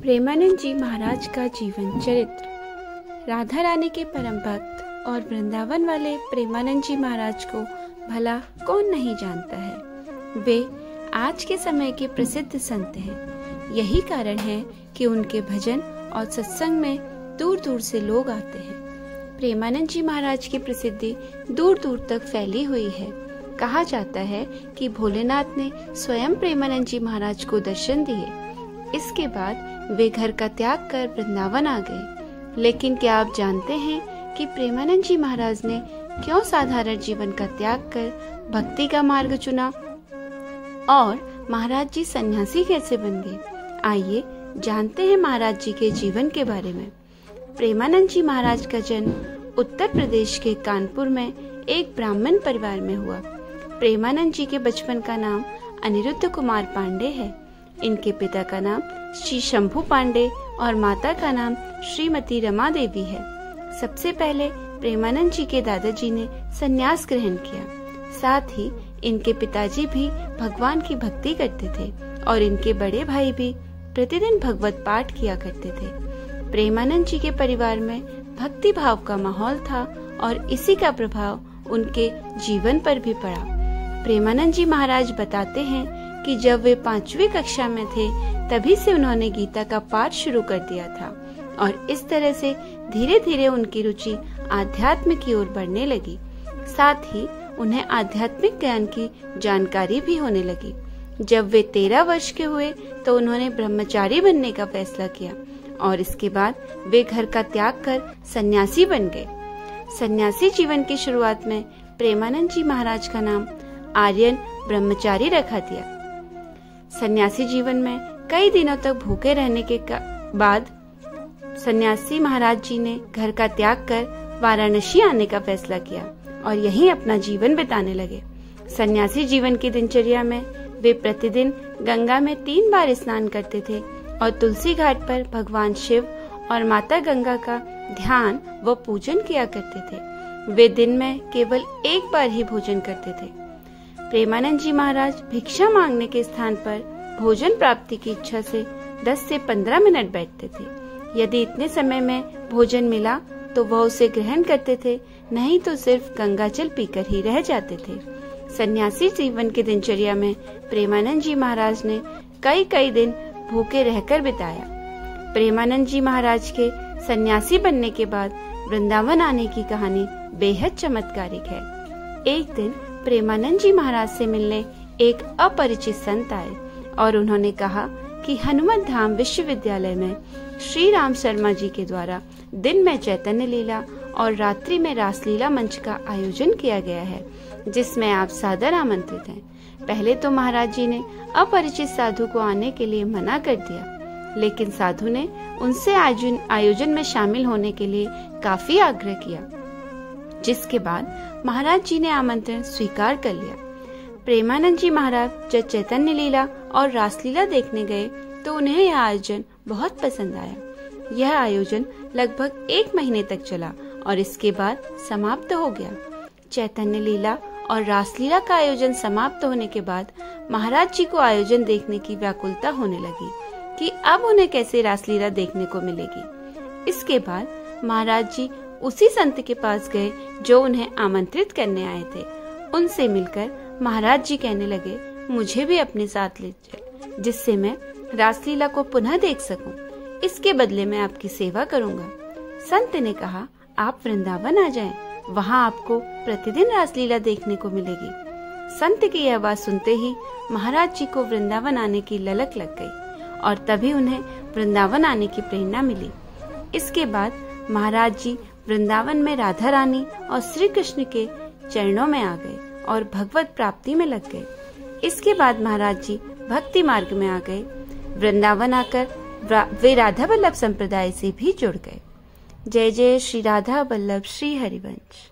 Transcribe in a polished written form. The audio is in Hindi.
प्रेमानंद जी महाराज का जीवन चरित्र। राधा रानी के परम भक्त और वृंदावन वाले प्रेमानंद जी महाराज को भला कौन नहीं जानता है। वे आज के समय के प्रसिद्ध संत हैं। यही कारण है कि उनके भजन और सत्संग में दूर दूर से लोग आते हैं। प्रेमानंद जी महाराज की प्रसिद्धि दूर दूर तक फैली हुई है। कहा जाता है कि भोलेनाथ ने स्वयं प्रेमानंद जी महाराज को दर्शन दिए। इसके बाद वे घर का त्याग कर वृंदावन आ गए। लेकिन क्या आप जानते हैं कि प्रेमानंद जी महाराज ने क्यों साधारण जीवन का त्याग कर भक्ति का मार्ग चुना और महाराज जी सन्यासी कैसे बन गए? आइए जानते हैं महाराज जी के जीवन के बारे में। प्रेमानंद जी महाराज का जन्म उत्तर प्रदेश के कानपुर में एक ब्राह्मण परिवार में हुआ। प्रेमानंद जी के बचपन का नाम अनिरुद्ध कुमार पांडे है। इनके पिता का नाम श्री शंभू पांडे और माता का नाम श्रीमती रमा देवी है। सबसे पहले प्रेमानंद जी के दादाजी ने संन्यास ग्रहण किया। साथ ही इनके पिताजी भी भगवान की भक्ति करते थे और इनके बड़े भाई भी प्रतिदिन भगवत पाठ किया करते थे। प्रेमानंद जी के परिवार में भक्ति भाव का माहौल था और इसी का प्रभाव उनके जीवन पर भी पड़ा। प्रेमानंद जी महाराज बताते हैं कि जब वे 5वीं कक्षा में थे तभी से उन्होंने गीता का पाठ शुरू कर दिया था और इस तरह से धीरे धीरे उनकी रुचि आध्यात्म की ओर बढ़ने लगी। साथ ही उन्हें आध्यात्मिक ज्ञान की जानकारी भी होने लगी। जब वे 13 वर्ष के हुए तो उन्होंने ब्रह्मचारी बनने का फैसला किया और इसके बाद वे घर का त्याग कर सन्यासी बन गए। सन्यासी जीवन की शुरुआत में प्रेमानंद जी महाराज का नाम आर्यन ब्रह्मचारी रखा दिया। सन्यासी जीवन में कई दिनों तक भूखे रहने के बाद सन्यासी महाराज जी ने घर का त्याग कर वाराणसी आने का फैसला किया और यहीं अपना जीवन बिताने लगे। सन्यासी जीवन की दिनचर्या में वे प्रतिदिन गंगा में 3 बार स्नान करते थे और तुलसी घाट पर भगवान शिव और माता गंगा का ध्यान व पूजन किया करते थे। वे दिन में केवल 1 बार ही भोजन करते थे। प्रेमानंद जी महाराज भिक्षा मांगने के स्थान पर भोजन प्राप्ति की इच्छा से 10 से 15 मिनट बैठते थे। यदि इतने समय में भोजन मिला तो वह उसे ग्रहण करते थे, नहीं तो सिर्फ गंगाजल पीकर ही रह जाते थे। सन्यासी जीवन की दिनचर्या में प्रेमानंद जी महाराज ने कई दिन भूखे रहकर बिताया। प्रेमानंद जी महाराज के सन्यासी बनने के बाद वृंदावन आने की कहानी बेहद चमत्कारिक है। एक दिन प्रेमानंद जी महाराज से मिलने एक अपरिचित संत आए और उन्होंने कहा कि हनुमत धाम विश्वविद्यालय में श्री राम शर्मा जी के द्वारा दिन में चैतन्य लीला और रात्रि में रासलीला मंच का आयोजन किया गया है, जिसमें आप सादर आमंत्रित हैं। पहले तो महाराज जी ने अपरिचित साधु को आने के लिए मना कर दिया, लेकिन साधु ने उनसे आयोजन में शामिल होने के लिए काफी आग्रह किया, जिसके बाद महाराज जी ने आमंत्रण स्वीकार कर लिया। प्रेमानंद जी महाराज जब चैतन्य लीला और रासलीला देखने गए तो उन्हें यह आयोजन बहुत पसंद आया। यह आयोजन लगभग 1 महीने तक चला और इसके बाद समाप्त हो गया। चैतन्य लीला और रासलीला का आयोजन समाप्त होने के बाद महाराज जी को आयोजन देखने की व्याकुलता होने लगी कि अब उन्हें कैसे रासलीला देखने को मिलेगी। इसके बाद महाराज जी उसी संत के पास गए जो उन्हें आमंत्रित करने आए थे। उनसे मिलकर महाराज जी कहने लगे, मुझे भी अपने साथ ले चल, जिससे मैं रासलीला को पुनः देख सकूं। इसके बदले मैं आपकी सेवा करूंगा। संत ने कहा, आप वृंदावन आ जाएं, वहां आपको प्रतिदिन रासलीला देखने को मिलेगी। संत की यह बात सुनते ही महाराज जी को वृंदावन आने की ललक लग गई और तभी उन्हें वृंदावन आने की प्रेरणा मिली। इसके बाद महाराज जी वृंदावन में राधा रानी और श्री कृष्ण के चरणों में आ गए और भगवत प्राप्ति में लग गए। इसके बाद महाराज जी भक्ति मार्ग में आ गए। वृंदावन आकर वे राधा वल्लभ संप्रदाय से भी जुड़ गए। जय जय श्री राधा वल्लभ श्री हरिवंश।